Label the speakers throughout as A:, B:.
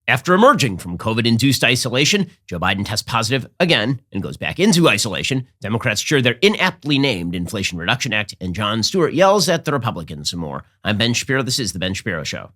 A: After emerging from COVID-induced isolation, Joe Biden tests positive again and goes back into isolation. Democrats cheer their inaptly named Inflation Reduction Act, and Jon Stewart yells at the Republicans some more. I'm Ben Shapiro. This is The Ben Shapiro Show.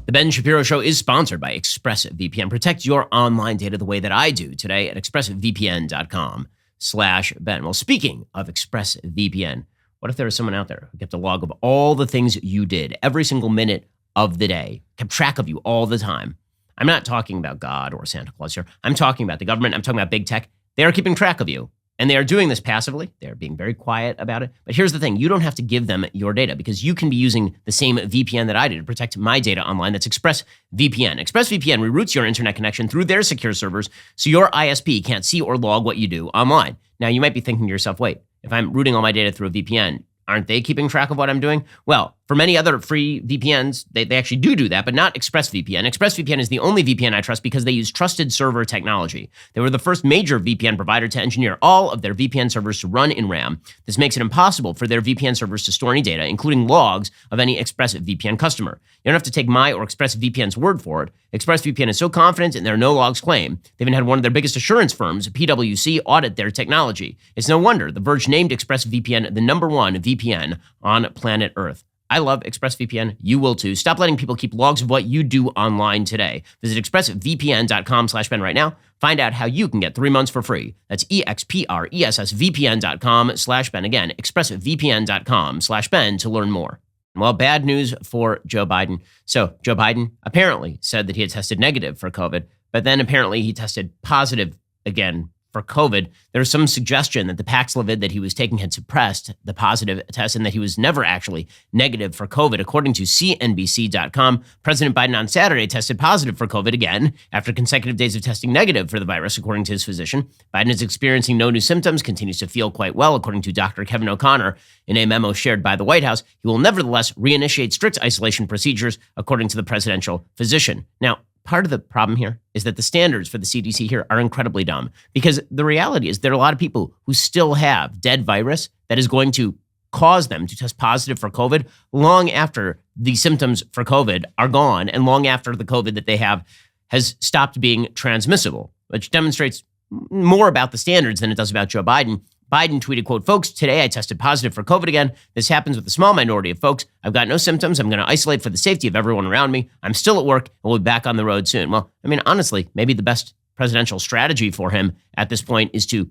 A: The Ben Shapiro Show is sponsored by ExpressVPN. Protect your online data the way that I do today at expressvpn.com/Ben. Well, speaking of ExpressVPN, what if there was someone out there who kept a log of all the things you did every single minute of the day, kept track of you all the time? I'm not talking about God or Santa Claus here. I'm talking about the government. I'm talking about big tech. They are keeping track of you. And they are doing this passively. They're being very quiet about it. But here's the thing. You don't have to give them your data because you can be using the same VPN that I did to protect my data online. That's ExpressVPN. ExpressVPN reroutes your internet connection through their secure servers so your ISP can't see or log what you do online. Now, you might be thinking to yourself, wait, if I'm routing all my data through a VPN, aren't they keeping track of what I'm doing? Well, for many other free VPNs, they actually do that, but not ExpressVPN. ExpressVPN is the only VPN I trust because they use trusted server technology. They were the first major VPN provider to engineer all of their VPN servers to run in RAM. This makes it impossible for their VPN servers to store any data, including logs of any ExpressVPN customer. You don't have to take my or ExpressVPN's word for it. ExpressVPN is so confident in their no logs claim, they even had one of their biggest assurance firms, PwC, audit their technology. It's no wonder The Verge named ExpressVPN the #1 VPN on planet Earth. I love ExpressVPN. You will too. Stop letting people keep logs of what you do online today. Visit expressvpn.com/Ben right now. Find out how you can get 3 months for free. That's expressvpn.com/Ben. Again, expressvpn.com/Ben to learn more. Well, bad news for Joe Biden. So Joe Biden apparently said that he had tested negative for COVID, but then apparently he tested positive again for COVID. There's some suggestion that the Paxlovid that he was taking had suppressed the positive test and that he was never actually negative for COVID. According to CNBC.com, President Biden on Saturday tested positive for COVID again after consecutive days of testing negative for the virus, according to his physician. Biden is experiencing no new symptoms, continues to feel quite well, according to Dr. Kevin O'Connor in a memo shared by the White House. He will nevertheless reinitiate strict isolation procedures, according to the presidential physician. Now, part of the problem here is that the standards for the CDC here are incredibly dumb because the reality is there are a lot of people who still have dead virus that is going to cause them to test positive for COVID long after the symptoms for COVID are gone and long after the COVID that they have has stopped being transmissible, which demonstrates more about the standards than it does about Joe Biden. Biden tweeted, quote, "Folks, today I tested positive for COVID again. This happens with a small minority of folks. I've got no symptoms. I'm going to isolate for the safety of everyone around me. I'm still at work and we'll be back on the road soon." Well, I mean, honestly, maybe the best presidential strategy for him at this point is to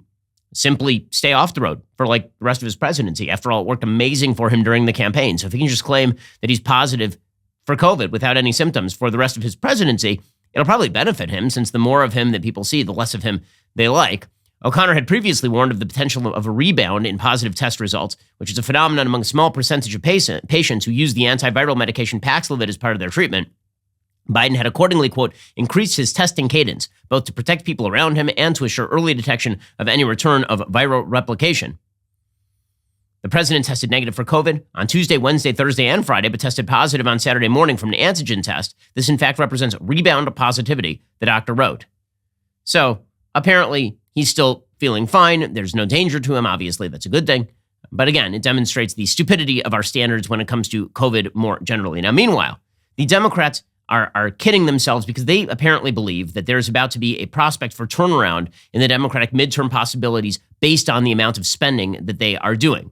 A: simply stay off the road for like the rest of his presidency. After all, it worked amazing for him during the campaign. So if he can just claim that he's positive for COVID without any symptoms for the rest of his presidency, it'll probably benefit him since the more of him that people see, the less of him they like. O'Connor had previously warned of the potential of a rebound in positive test results, which is a phenomenon among a small percentage of patients who use the antiviral medication Paxlovid as part of their treatment. Biden had accordingly, quote, "increased his testing cadence, both to protect people around him and to assure early detection of any return of viral replication." The president tested negative for COVID on Tuesday, Wednesday, Thursday, and Friday, but tested positive on Saturday morning from an antigen test. This, in fact, represents rebound of positivity, the doctor wrote. So apparently, he's still feeling fine. There's no danger to him. Obviously, that's a good thing. But again, it demonstrates the stupidity of our standards when it comes to COVID more generally. Now, meanwhile, the Democrats are kidding themselves because they apparently believe that there's about to be a prospect for turnaround in the Democratic midterm possibilities based on the amount of spending that they are doing.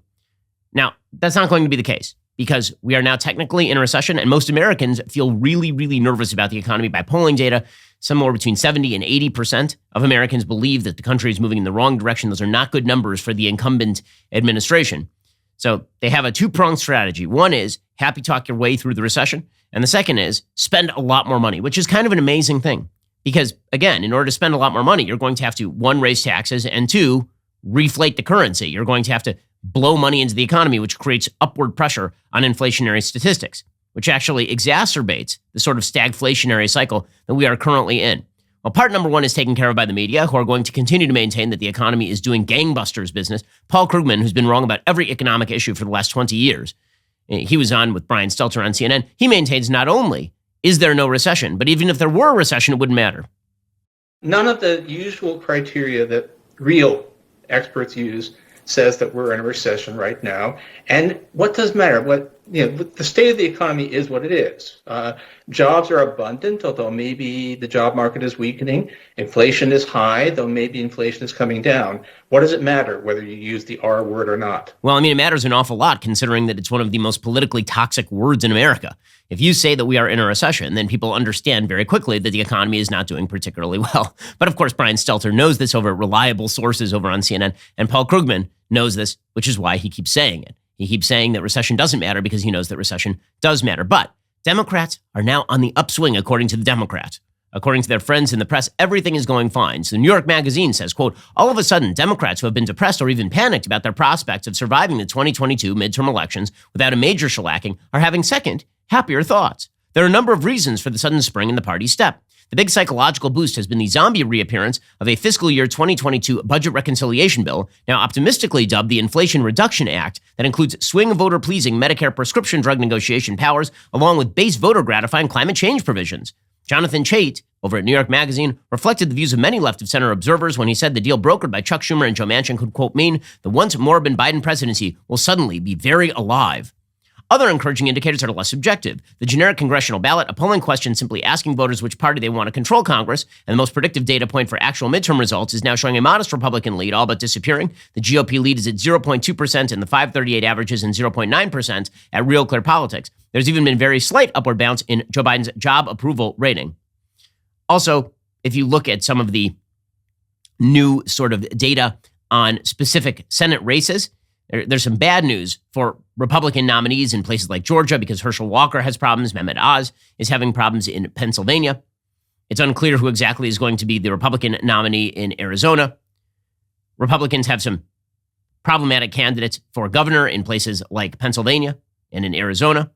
A: Now, that's not going to be the case because we are now technically in a recession and most Americans feel really, really nervous about the economy. By polling data, somewhere between 70 and 80% of Americans believe that the country is moving in the wrong direction. Those are not good numbers for the incumbent administration. So they have a two-pronged strategy. One is happy talk your way through the recession. And the second is spend a lot more money, which is kind of an amazing thing. Because again, in order to spend a lot more money, you're going to have to, one, raise taxes, and two, reflate the currency. You're going to have to blow money into the economy, which creates upward pressure on inflationary statistics, which actually exacerbates the sort of stagflationary cycle that we are currently in. Well, part number one is taken care of by the media, who are going to continue to maintain that the economy is doing gangbusters business. Paul Krugman, who's been wrong about every economic issue for the last 20 years, he was on with Brian Stelter on CNN. He maintains not only is there no recession, but even if there were a recession, it wouldn't matter.
B: None of the usual criteria that real experts use says that we're in a recession right now. And what does matter? What the state of the economy is what it is. Jobs are abundant, although maybe the job market is weakening. Inflation is high, though maybe inflation is coming down. What does it matter whether you use the R word or not?
A: Well, I mean, it matters an awful lot considering that it's one of the most politically toxic words in America. If you say that we are in a recession, then people understand very quickly that the economy is not doing particularly well. But of course, Brian Stelter knows this over reliable sources over on CNN, and Paul Krugman knows this, which is why he keeps saying it. He keeps saying that recession doesn't matter because he knows that recession does matter. But Democrats are now on the upswing, according to the Democrats. According to their friends in the press, everything is going fine. So the New York Magazine says, quote, all of a sudden, Democrats who have been depressed or even panicked about their prospects of surviving the 2022 midterm elections without a major shellacking are having second, happier thoughts. There are a number of reasons for the sudden spring in the party's step. The big psychological boost has been the zombie reappearance of a fiscal year 2022 budget reconciliation bill, now optimistically dubbed the Inflation Reduction Act, that includes swing voter-pleasing Medicare prescription drug negotiation powers, along with base voter-gratifying climate change provisions. Jonathan Chait, over at New York Magazine, reflected the views of many left-of-center observers when he said the deal brokered by Chuck Schumer and Joe Manchin could, quote, mean the once moribund Biden presidency will suddenly be very alive. Other encouraging indicators are less subjective. The generic congressional ballot, a polling question simply asking voters which party they want to control Congress, and the most predictive data point for actual midterm results, is now showing a modest Republican lead, all but disappearing. The GOP lead is at 0.2% and the 538 averages and 0.9% at Real Clear Politics. There's even been very slight upward bounce in Joe Biden's job approval rating. Also, if you look at some of the new sort of data on specific Senate races, there's some bad news for Republican nominees in places like Georgia because Herschel Walker has problems. Mehmet Oz is having problems in Pennsylvania. It's unclear who exactly is going to be the Republican nominee in Arizona. Republicans have some problematic candidates for governor in places like Pennsylvania and in Arizona.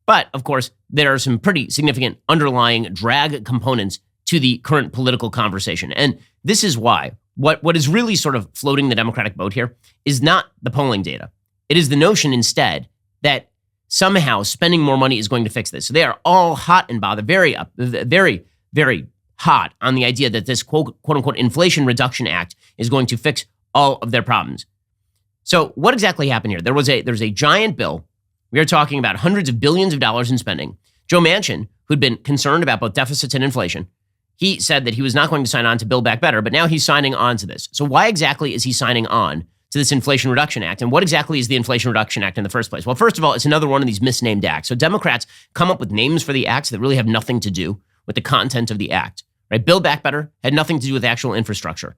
A: But, of course, there are some pretty significant underlying drag components to the current political conversation. And this is why what is really sort of floating the Democratic boat here is not the polling data. It is the notion instead that somehow spending more money is going to fix this. So they are all hot and bothered, very, very hot on the idea that this quote unquote Inflation Reduction Act is going to fix all of their problems. So what exactly happened here? There's a giant bill. We are talking about hundreds of billions of dollars in spending. Joe Manchin, who'd been concerned about both deficits and inflation, he said that he was not going to sign on to Build Back Better, but now he's signing on to this. So why exactly is he signing on to this Inflation Reduction Act? And what exactly is the Inflation Reduction Act in the first place? Well, first of all, it's another one of these misnamed acts. So Democrats come up with names for the acts that really have nothing to do with the content of the act. Right? Build Back Better had nothing to do with actual infrastructure.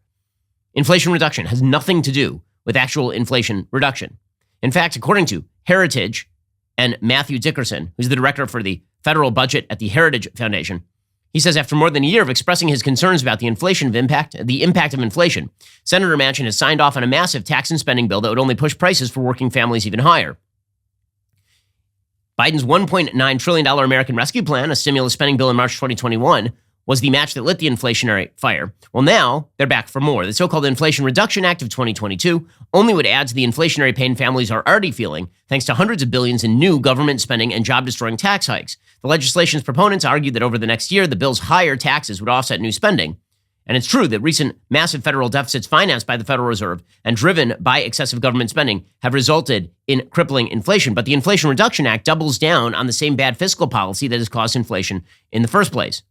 A: Inflation Reduction has nothing to do with actual inflation reduction. In fact, according to Heritage and Matthew Dickerson, who's the director for the federal budget at the Heritage Foundation, he says after more than a year of expressing his concerns about the impact of inflation, Senator Manchin has signed off on a massive tax and spending bill that would only push prices for working families even higher. Biden's $1.9 trillion American Rescue Plan, a stimulus spending bill in March 2021, was the match that lit the inflationary fire. Well, now they're back for more. The so-called Inflation Reduction Act of 2022 only would add to the inflationary pain families are already feeling, thanks to hundreds of billions in new government spending and job-destroying tax hikes. The legislation's proponents argued that over the next year, the bill's higher taxes would offset new spending. And it's true that recent massive federal deficits financed by the Federal Reserve and driven by excessive government spending have resulted in crippling inflation. But the Inflation Reduction Act doubles down on the same bad fiscal policy that has caused inflation in the first place.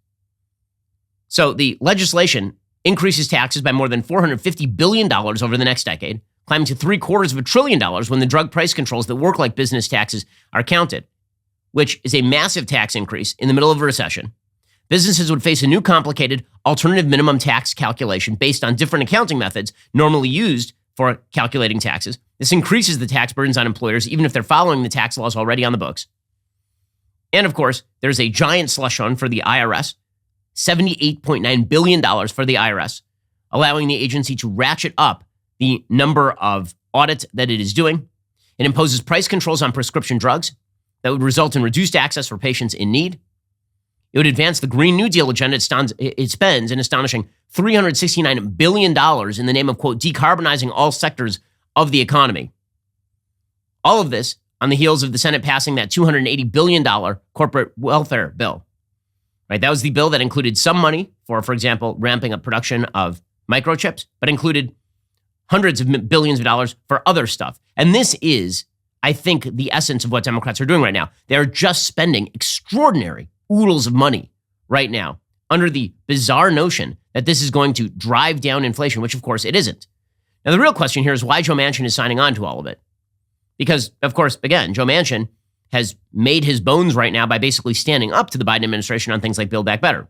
A: So the legislation increases taxes by more than $450 billion over the next decade, climbing to $750 billion when the drug price controls that work like business taxes are counted, which is a massive tax increase in the middle of a recession. Businesses would face a new complicated alternative minimum tax calculation based on different accounting methods normally used for calculating taxes. This increases the tax burdens on employers, even if they're following the tax laws already on the books. And of course, there's a giant slush fund for the IRS, $78.9 billion for the IRS, allowing the agency to ratchet up the number of audits that it is doing. It imposes price controls on prescription drugs that would result in reduced access for patients in need. It would advance the Green New Deal agenda. It spends an astonishing $369 billion in the name of, quote, decarbonizing all sectors of the economy. All of this on the heels of the Senate passing that $280 billion corporate welfare bill. Right, that was the bill that included some money for example, ramping up production of microchips, but included hundreds of billions of dollars for other stuff. And this is I think, the essence of what Democrats are doing right now. They're just spending extraordinary oodles of money right now under the bizarre notion that this is going to drive down inflation, which of course it isn't. Now, the real question here is why Joe Manchin is signing on to all of it. Because, of course, again, Joe Manchin has made his bones right now by basically standing up to the Biden administration on things like Build Back Better.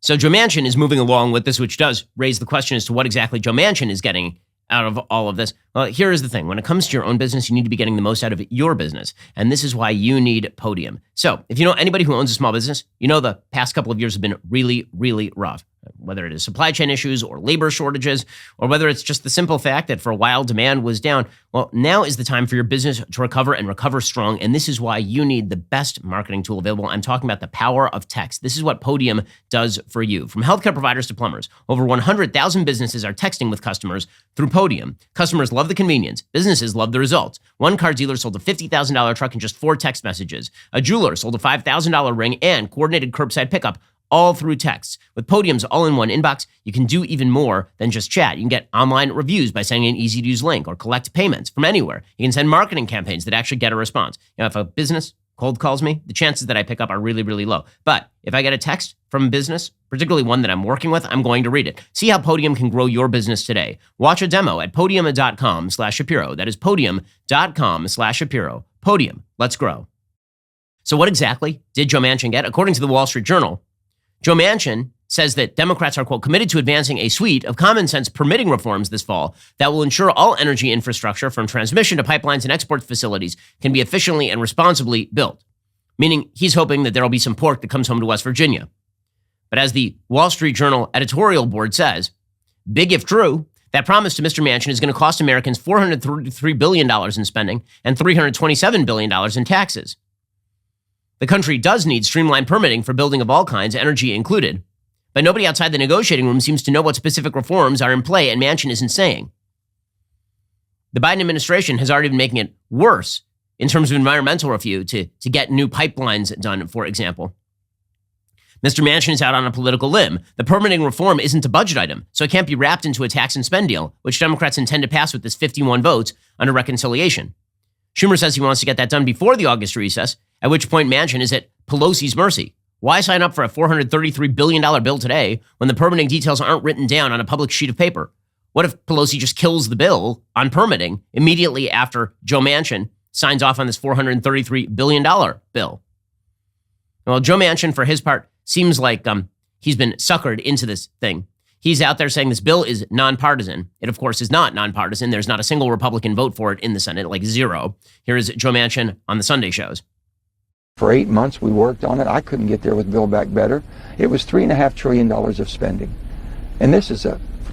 A: So Joe Manchin is moving along with this, which does raise the question as to what exactly Joe Manchin is getting out of all of this. Well, here is the thing. When it comes to your own business, you need to be getting the most out of your business. And this is why you need Podium. So if you know anybody who owns a small business, you know the past couple of years have been really, really rough. Whether it is supply chain issues or labor shortages, or whether it's just the simple fact that for a while demand was down, well, now is the time for your business to recover and recover strong. And this is why you need the best marketing tool available. I'm talking about the power of text. This is what Podium does for you. From healthcare providers to plumbers, over 100,000 businesses are texting with customers through Podium. Customers love the convenience. Businesses love the results. One car dealer sold a $50,000 truck in just 4 text messages. A jeweler sold a $5,000 ring and coordinated curbside pickup, all through texts. With Podium's all-in-one inbox, you can do even more than just chat. You can get online reviews by sending an easy-to-use link or collect payments from anywhere. You can send marketing campaigns that actually get a response. You know, if a business cold calls me, the chances that I pick up are really, really low. But if I get a text from a business, particularly one that I'm working with, I'm going to read it. See how Podium can grow your business today. Watch a demo at podium.com/Shapiro. That is podium.com/Shapiro. Podium, let's grow. So what exactly did Joe Manchin get? According to the Wall Street Journal, Joe Manchin says that Democrats are, quote, committed to advancing a suite of common sense permitting reforms this fall that will ensure all energy infrastructure from transmission to pipelines and export facilities can be efficiently and responsibly built. Meaning he's hoping that there will be some pork that comes home to West Virginia. But as the Wall Street Journal editorial board says, big if true, that promise to Mr. Manchin is going to cost Americans $433 billion in spending and $327 billion in taxes. The country does need streamlined permitting for building of all kinds, energy included. But nobody outside the negotiating room seems to know what specific reforms are in play, and Manchin isn't saying. The Biden administration has already been making it worse in terms of environmental review to get new pipelines done, for example. Mr. Manchin is out on a political limb. The permitting reform isn't a budget item, so it can't be wrapped into a tax and spend deal, which Democrats intend to pass with this 51 votes under reconciliation. Schumer says he wants to get that done before the August recess, at which point Manchin is at Pelosi's mercy. Why sign up for a $433 billion bill today when the permitting details aren't written down on a public sheet of paper? What if Pelosi just kills the bill on permitting immediately after Joe Manchin signs off on this $433 billion bill? Well, Joe Manchin, for his part, seems like he's been suckered into this thing. He's out there saying this bill is nonpartisan. It, of course, is not nonpartisan. There's not a single Republican vote for it in the Senate, like zero. Here is Joe Manchin on the Sunday shows.
C: For 8 months, we worked on it. I couldn't get there with Build Back Better. It was $3.5 trillion of spending. And this is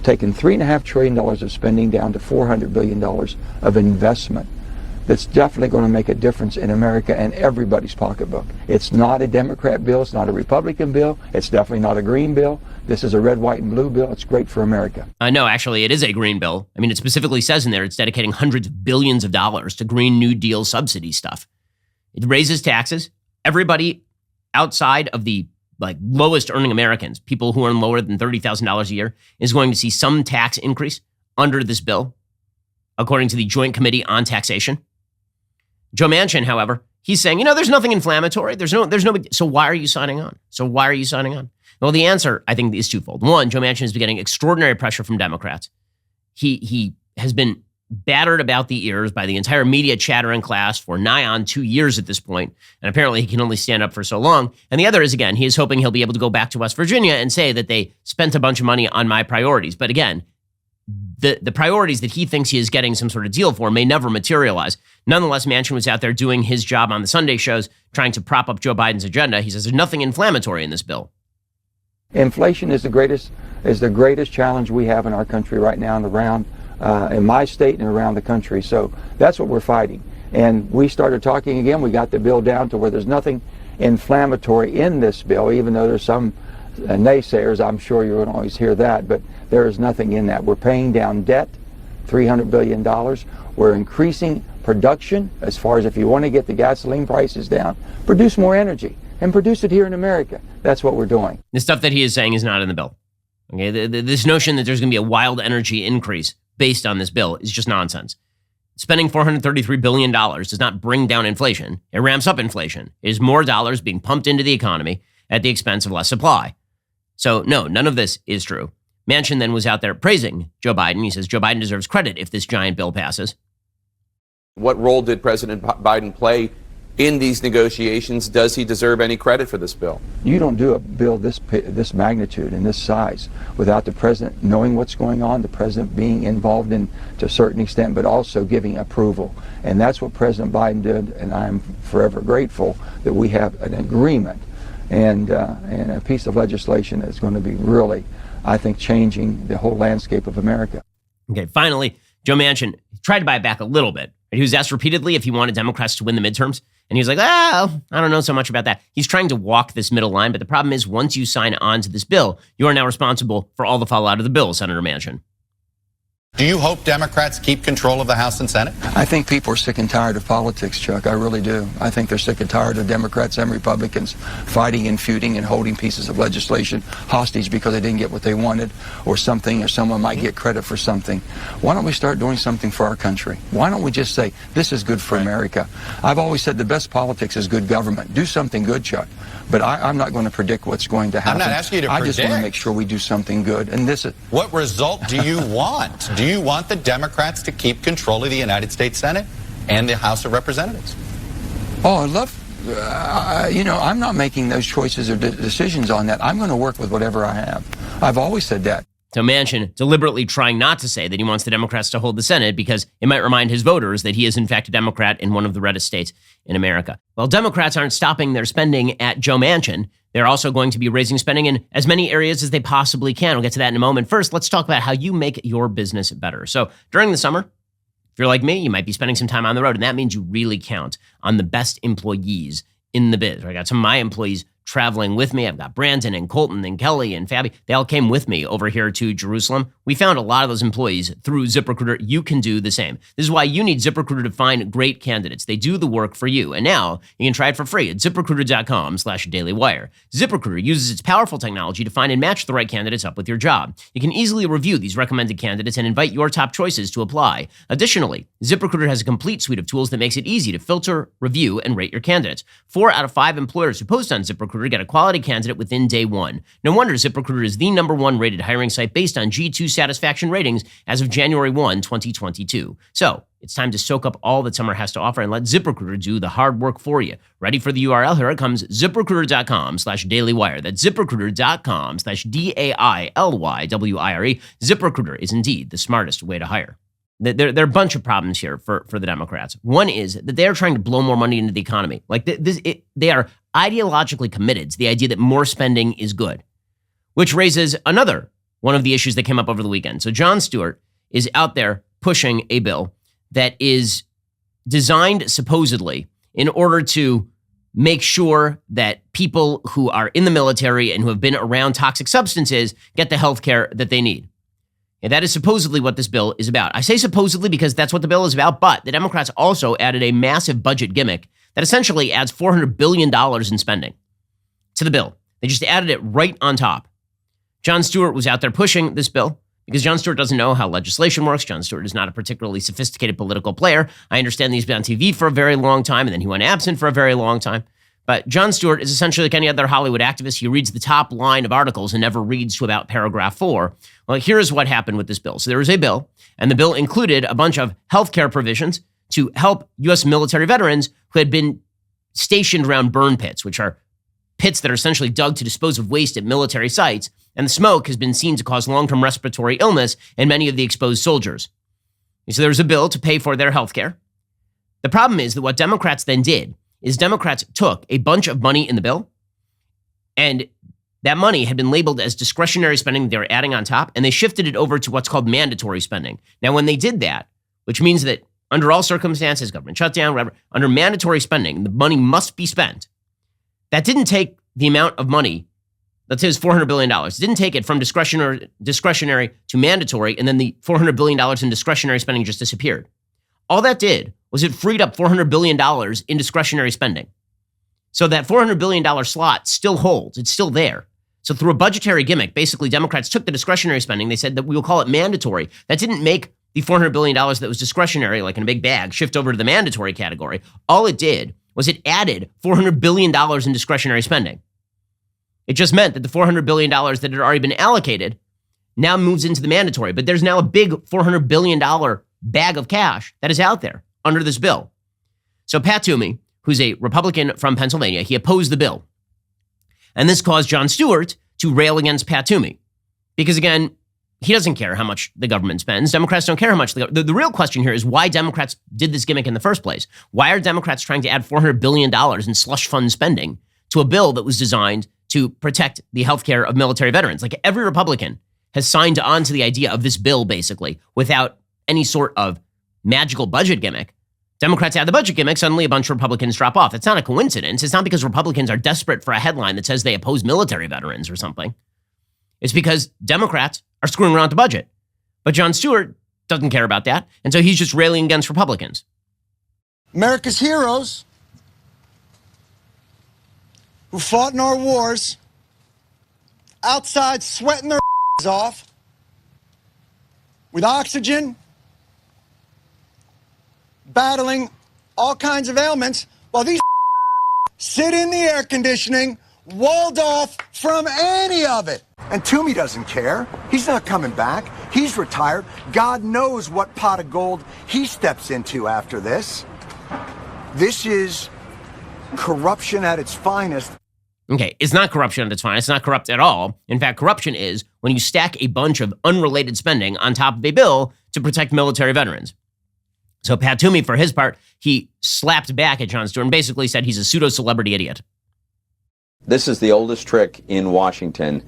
C: taking $3.5 trillion of spending down to $400 billion of investment. That's definitely going to make a difference in America and everybody's pocketbook. It's not a Democrat bill. It's not a Republican bill. It's definitely not a green bill. This is a red, white, and blue bill. It's great for America.
A: No, actually, it is a green bill. I mean, it specifically says in there it's dedicating hundreds of billions of dollars to Green New Deal subsidy stuff. It raises taxes. Everybody outside of the lowest earning Americans, people who earn lower than $30,000 a year, is going to see some tax increase under this bill, according to the Joint Committee on Taxation. Joe Manchin, however, he's saying, there's nothing inflammatory. There's no. So why are you signing on? Well, the answer, I think, is twofold. One, Joe Manchin has been getting extraordinary pressure from Democrats. He has been battered about the ears by the entire media chattering class for nigh on 2 years at this point, and apparently he can only stand up for so long. And the other is, again, he is hoping he'll be able to go back to West Virginia and say that they spent a bunch of money on my priorities. But again, the priorities that he thinks he is getting some sort of deal for may never materialize. Nonetheless, Manchin was out there doing his job on the Sunday shows, trying to prop up Joe Biden's agenda. He says there's nothing inflammatory in this bill.
C: Inflation is the greatest challenge we have in our country right now and around in my state and around the country. So that's what we're fighting. And we started talking again. We got the bill down to where there's nothing inflammatory in this bill, even though there's some naysayers. I'm sure you won't always hear that, but there is nothing in that. We're paying down debt, $300 billion. We're increasing production as far as if you want to get the gasoline prices down, produce more energy and produce it here in America. That's what we're doing.
A: The stuff that he is saying is not in the bill. Okay, this notion that there's going to be a wild energy increase based on this bill is just nonsense. Spending $433 billion does not bring down inflation. It ramps up inflation. It is more dollars being pumped into the economy at the expense of less supply. So no, none of this is true. Manchin then was out there praising Joe Biden. He says Joe Biden deserves credit if this giant bill passes.
D: What role did President Biden play in these negotiations? Does he deserve any credit for this bill?
C: You don't do a bill this magnitude and this size without the president knowing what's going on, the president being involved in to a certain extent, but also giving approval. And that's what President Biden did, and I'm forever grateful that we have an agreement and a piece of legislation that's going to be really, I think, changing the whole landscape of America.
A: Okay, finally, Joe Manchin tried to buy it back a little bit. He was asked repeatedly if he wanted Democrats to win the midterms. And he was like, I don't know so much about that. He's trying to walk this middle line. But the problem is, once you sign on to this bill, you are now responsible for all the fallout of the bill, Senator Manchin.
E: Do you hope Democrats keep control of the House and Senate?
C: I think people are sick and tired of politics, Chuck. I really do. I think they're sick and tired of Democrats and Republicans fighting and feuding and holding pieces of legislation hostage because they didn't get what they wanted or something, or someone might get credit for something. Why don't we start doing something for our country? Why don't we just say, this is good for America? I've always said the best politics is good government. Do something good, Chuck. But I'm not going to predict what's going to happen.
E: I'm not asking you to
C: I
E: predict.
C: just want to make sure we do something good. And this is...
E: What result do you want? Do you want the Democrats to keep control of the United States Senate and the House of Representatives?
C: Oh, I'd love... I'm not making those choices or decisions on that. I'm going to work with whatever I have. I've always said that.
A: So Manchin deliberately trying not to say that he wants the Democrats to hold the Senate because it might remind his voters that he is in fact a Democrat in one of the reddest states in America. Well, Democrats aren't stopping their spending at Joe Manchin. They're also going to be raising spending in as many areas as they possibly can. We'll get to that in a moment. First, let's talk about how you make your business better. So during the summer, if you're like me, you might be spending some time on the road, and that means you really count on the best employees in the biz. I got some of my employees traveling with me. I've got Brandon and Colton and Kelly and Fabi. They all came with me over here to Jerusalem. We found a lot of those employees through ZipRecruiter. You can do the same. This is why you need ZipRecruiter to find great candidates. They do the work for you. And now you can try it for free at ZipRecruiter.com/dailywire. ZipRecruiter uses its powerful technology to find and match the right candidates up with your job. You can easily review these recommended candidates and invite your top choices to apply. Additionally, ZipRecruiter has a complete suite of tools that makes it easy to filter, review, and rate your candidates. 4 out of 5 employers who post on ZipRecruiter get a quality candidate within day one. No wonder ZipRecruiter is the #1 rated hiring site based on G2 satisfaction ratings as of January 1, 2022. So it's time to soak up all that summer has to offer and let ZipRecruiter do the hard work for you. Ready for the URL? Here it comes, ZipRecruiter.com/dailywire. That's ZipRecruiter.com/DAILYWIRE. ZipRecruiter is indeed the smartest way to hire. There are a bunch of problems here for the Democrats. One is that they're trying to blow more money into the economy. They are ideologically committed to the idea that more spending is good, which raises another one of the issues that came up over the weekend. So Jon Stewart is out there pushing a bill that is designed supposedly in order to make sure that people who are in the military and who have been around toxic substances get the health care that they need. And that is supposedly what this bill is about. I say supposedly because that's what the bill is about, but the Democrats also added a massive budget gimmick that essentially adds $400 billion in spending to the bill. They just added it right on top. Jon Stewart was out there pushing this bill because Jon Stewart doesn't know how legislation works. Jon Stewart is not a particularly sophisticated political player. I understand that he's been on TV for a very long time, and then he went absent for a very long time. But Jon Stewart is essentially like any other Hollywood activist. He reads the top line of articles and never reads to about paragraph 4. Well, here's what happened with this bill. So there was a bill, and the bill included a bunch of healthcare provisions to help U.S. military veterans who had been stationed around burn pits, which are pits that are essentially dug to dispose of waste at military sites. And the smoke has been seen to cause long-term respiratory illness in many of the exposed soldiers. So there was a bill to pay for their healthcare. The problem is that what Democrats then did is Democrats took a bunch of money in the bill, and that money had been labeled as discretionary spending they were adding on top, and they shifted it over to what's called mandatory spending. Now, when they did that, which means that under all circumstances, government shutdown, whatever, under mandatory spending, the money must be spent. That didn't take the amount of money, let's say it was $400 billion. It didn't take it from discretionary to mandatory, and then the $400 billion in discretionary spending just disappeared. All that did was it freed up $400 billion in discretionary spending. So that $400 billion slot still holds. It's still there. So through a budgetary gimmick, basically Democrats took the discretionary spending. They said that we will call it mandatory. That didn't make the $400 billion that was discretionary, like in a big bag, shift over to the mandatory category, all it did was it added $400 billion in discretionary spending. It just meant that the $400 billion that had already been allocated now moves into the mandatory. But there's now a big $400 billion bag of cash that is out there under this bill. So Pat Toomey, who's a Republican from Pennsylvania, he opposed the bill. And this caused Jon Stewart to rail against Pat Toomey. Because again, he doesn't care how much the government spends. Democrats don't care how much. The real question here is why Democrats did this gimmick in the first place. Why are Democrats trying to add $400 billion in slush fund spending to a bill that was designed to protect the healthcare of military veterans? Like every Republican has signed on to the idea of this bill, basically, without any sort of magical budget gimmick. Democrats add the budget gimmick, suddenly a bunch of Republicans drop off. It's not a coincidence. It's not because Republicans are desperate for a headline that says they oppose military veterans or something. It's because Democrats are screwing around the budget. But Jon Stewart doesn't care about that, and so he's just railing against Republicans.
F: America's heroes who fought in our wars outside sweating their off with oxygen, battling all kinds of ailments, while these sit in the air conditioning, walled off from any of it.
G: And Toomey doesn't care. He's not coming back. He's retired. God knows what pot of gold he steps into after this. This is corruption at its finest.
A: Okay, it's not corruption at its finest. It's not corrupt at all. In fact, corruption is when you stack a bunch of unrelated spending on top of a bill to protect military veterans. So Pat Toomey, for his part, he slapped back at Jon Stewart and basically said he's a pseudo-celebrity idiot.
H: This is the oldest trick in Washington.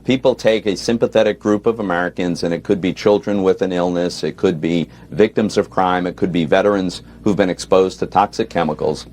H: People take a sympathetic group of Americans, and it could be children with an illness, it could be victims of crime, it could be veterans who've been exposed to toxic chemicals,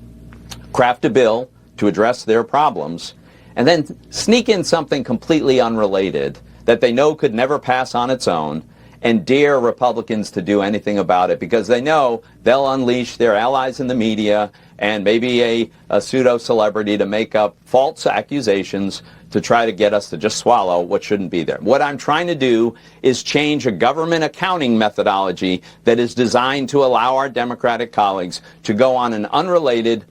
H: craft a bill to address their problems, and then sneak in something completely unrelated that they know could never pass on its own, and dare Republicans to do anything about it because they know they'll unleash their allies in the media and maybe a pseudo-celebrity to make up false accusations to try to get us to just swallow what shouldn't be there. What I'm trying to do is change a government accounting methodology that is designed to allow our Democratic colleagues to go on an unrelated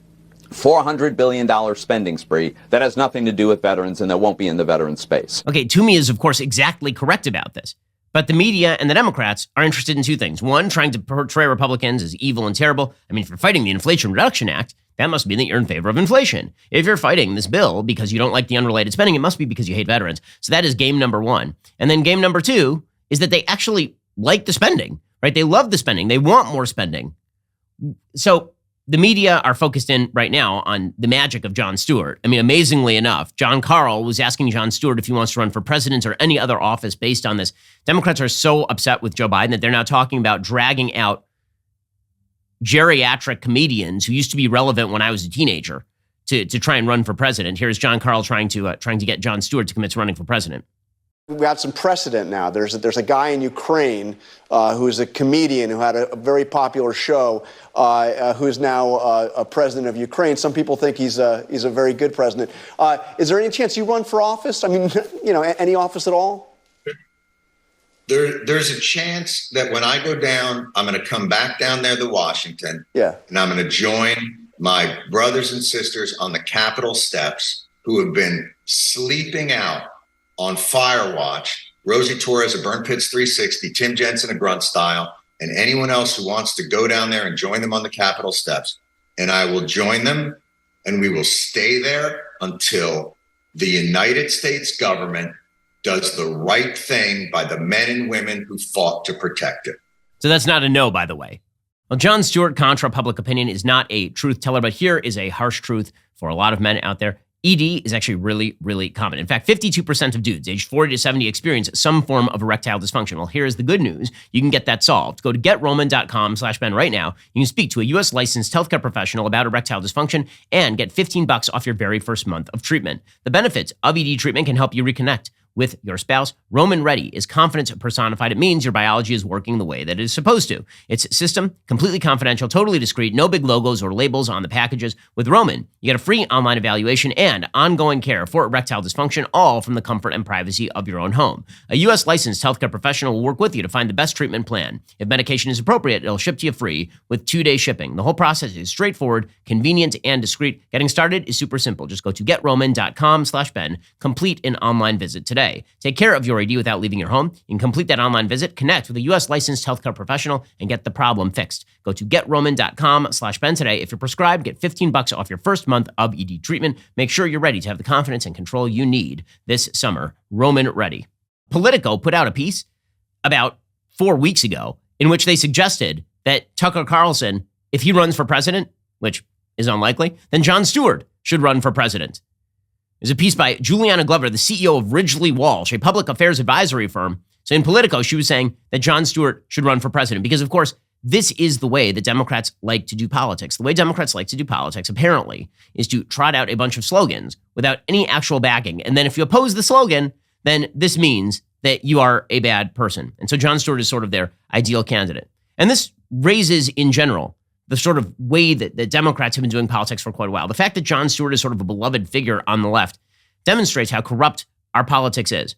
H: $400 billion spending spree that has nothing to do with veterans and that won't be in the veteran space.
A: Okay, Toomey is, of course, exactly correct about this. But the media and the Democrats are interested in two things. One, trying to portray Republicans as evil and terrible. I mean, if you're fighting the Inflation Reduction Act, that must mean that you're in favor of inflation. If you're fighting this bill because you don't like the unrelated spending, it must be because you hate veterans. So that is game number one. And then game number two is that they actually like the spending, right? They love the spending. They want more spending. So the media are focused in right now on the magic of Jon Stewart. I mean, amazingly enough, John Carl was asking Jon Stewart if he wants to run for president or any other office based on this. Democrats are so upset with Joe Biden that they're now talking about dragging out geriatric comedians who used to be relevant when I was a teenager to try and run for president. Here's John Carl trying to get Jon Stewart to commit to running for president.
I: We have some precedent now. There's a guy in Ukraine who's a comedian who had a very popular show who is now a president of Ukraine. Some people think he's a very good president. Is there any chance you run for office? I mean, any office at all?
J: There's a chance that when I go down, I'm going to come back down there to Washington.
I: Yeah. And
J: I'm going to join my brothers and sisters on the Capitol steps who have been sleeping out on Fire Watch, Rosie Torres of Burn Pits 360, Tim Jensen of Grunt Style, and anyone else who wants to go down there and join them on the Capitol steps. And I will join them, and we will stay there until the United States government does the right thing by the men and women who fought to protect it.
A: So that's not a no, by the way. Well, Jon Stewart, contra public opinion, is not a truth teller, but here is a harsh truth for a lot of men out there. ED is actually really, really common. In fact, 52% of dudes aged 40 to 70 experience some form of erectile dysfunction. Well, here's the good news. You can get that solved. Go to GetRoman.com/Ben right now. You can speak to a U.S. licensed healthcare professional about erectile dysfunction and get $15 off your very first month of treatment. The benefits of ED treatment can help you reconnect with your spouse. Roman Ready is confidence personified. It means your biology is working the way that it is supposed to. It's system, completely confidential, totally discreet, no big logos or labels on the packages. With Roman, you get a free online evaluation and ongoing care for erectile dysfunction, all from the comfort and privacy of your own home. A U.S. licensed healthcare professional will work with you to find the best treatment plan. If medication is appropriate, it'll ship to you free with 2-day shipping. The whole process is straightforward, convenient, and discreet. Getting started is super simple. Just go to GetRoman.com/Ben. Complete an online visit today. Take care of your ED without leaving your home. You can complete that online visit, connect with a U.S. licensed healthcare professional, and get the problem fixed. Go to GetRoman.com/Ben today. If you're prescribed, get $15 off your first month of ED treatment. Make sure you're ready to have the confidence and control you need this summer. Roman Ready. Politico put out a piece about 4 weeks ago in which they suggested that Tucker Carlson, if he runs for president, which is unlikely, then Jon Stewart should run for president. There's a piece by Juliana Glover, the CEO of Ridgely Walsh, a public affairs advisory firm. So in Politico, she was saying that Jon Stewart should run for president because, of course, this is the way that Democrats like to do politics. The way Democrats like to do politics, apparently, is to trot out a bunch of slogans without any actual backing. And then if you oppose the slogan, then this means that you are a bad person. And so Jon Stewart is sort of their ideal candidate. And this raises, in general, the sort of way that Democrats have been doing politics for quite a while. The fact that Jon Stewart is sort of a beloved figure on the left demonstrates how corrupt our politics is.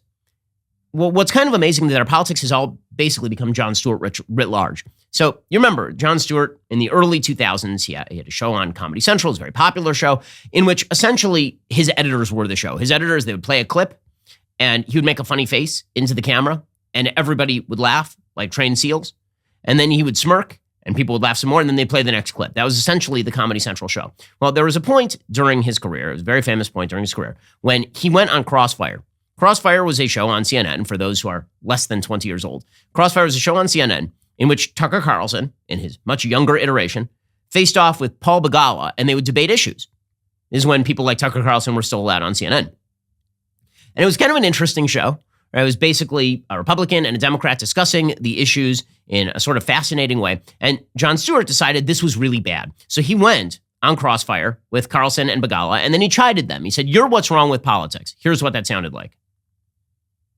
A: Well, what's kind of amazing is that our politics has all basically become Jon Stewart writ large. So you remember Jon Stewart in the early 2000s, he had a show on Comedy Central, it was a very popular show, in which essentially his editors were the show. His editors, they would play a clip and he would make a funny face into the camera and everybody would laugh like trained seals. And then he would smirk and people would laugh some more, and then they'd play the next clip. That was essentially the Comedy Central show. Well, there was a point during his career, it was a very famous point during his career, when he went on Crossfire. Crossfire was a show on CNN, for those who are less than 20 years old. Crossfire was a show on CNN in which Tucker Carlson, in his much younger iteration, faced off with Paul Begala, and they would debate issues. This is when people like Tucker Carlson were still allowed on CNN. And it was kind of an interesting show. It was basically a Republican and a Democrat discussing the issues in a sort of fascinating way. And Jon Stewart decided this was really bad. So he went on Crossfire with Carlson and Begala, and then he chided them. He said, "You're what's wrong with politics." Here's what that sounded like.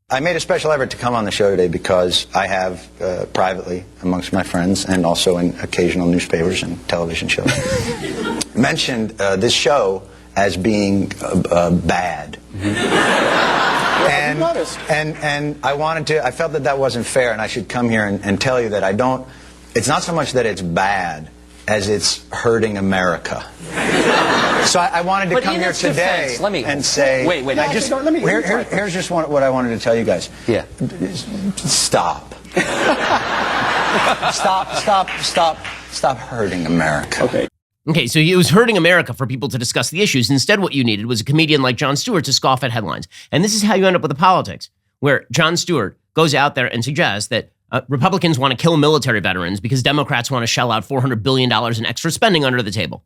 K: I made a special effort to come on the show today because I have privately amongst my friends and also in occasional newspapers and television shows mentioned this show as being bad. And I felt that wasn't fair, and I should come here and tell you that it's not so much that it's bad as it's hurting America. So I wanted to come here today and say, here's just what I wanted to tell you guys. Yeah. Stop. Stop hurting America.
A: Okay, so it was hurting America for people to discuss the issues. Instead, what you needed was a comedian like Jon Stewart to scoff at headlines. And this is how you end up with the politics, where Jon Stewart goes out there and suggests that Republicans want to kill military veterans because Democrats want to shell out $400 billion in extra spending under the table.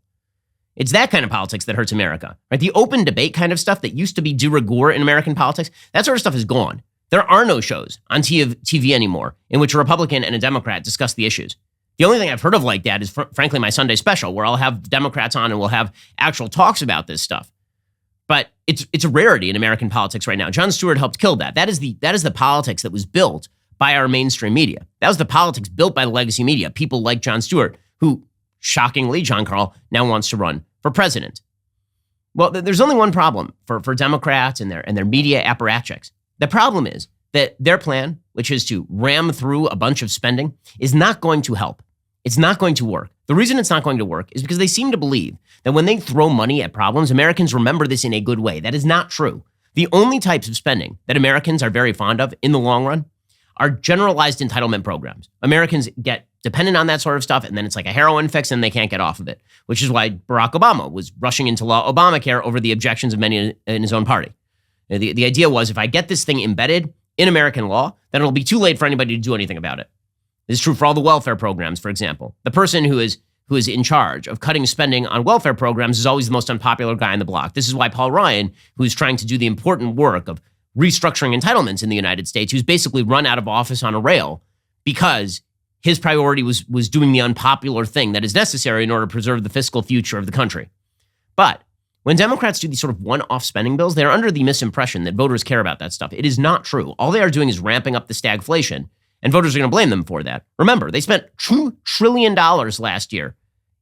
A: It's that kind of politics that hurts America, right? The open debate kind of stuff that used to be de rigueur in American politics, that sort of stuff is gone. There are no shows on TV anymore in which a Republican and a Democrat discuss the issues. The only thing I've heard of like that is, frankly, my Sunday special, where I'll have Democrats on and we'll have actual talks about this stuff. But it's a rarity in American politics right now. Jon Stewart helped kill that. That is the politics that was built by our mainstream media. That was the politics built by the legacy media. People like Jon Stewart, who, shockingly, John Carl now wants to run for president. Well, there's only one problem for Democrats and their media apparatchiks. The problem is that their plan, which is to ram through a bunch of spending, is not going to help. It's not going to work. The reason it's not going to work is because they seem to believe that when they throw money at problems, Americans remember this in a good way. That is not true. The only types of spending that Americans are very fond of in the long run are generalized entitlement programs. Americans get dependent on that sort of stuff, and then it's like a heroin fix and they can't get off of it, which is why Barack Obama was rushing into law Obamacare over the objections of many in his own party. The idea was, if I get this thing embedded in American law, then it'll be too late for anybody to do anything about it. This is true for all the welfare programs, for example. The person who is in charge of cutting spending on welfare programs is always the most unpopular guy on the block. This is why Paul Ryan, who's trying to do the important work of restructuring entitlements in the United States, who's basically run out of office on a rail because his priority was doing the unpopular thing that is necessary in order to preserve the fiscal future of the country. But When Democrats do these sort of one-off spending bills, they're under the misimpression that voters care about that stuff. It is not true. All they are doing is ramping up the stagflation, and voters are going to blame them for that. Remember, they spent $2 trillion last year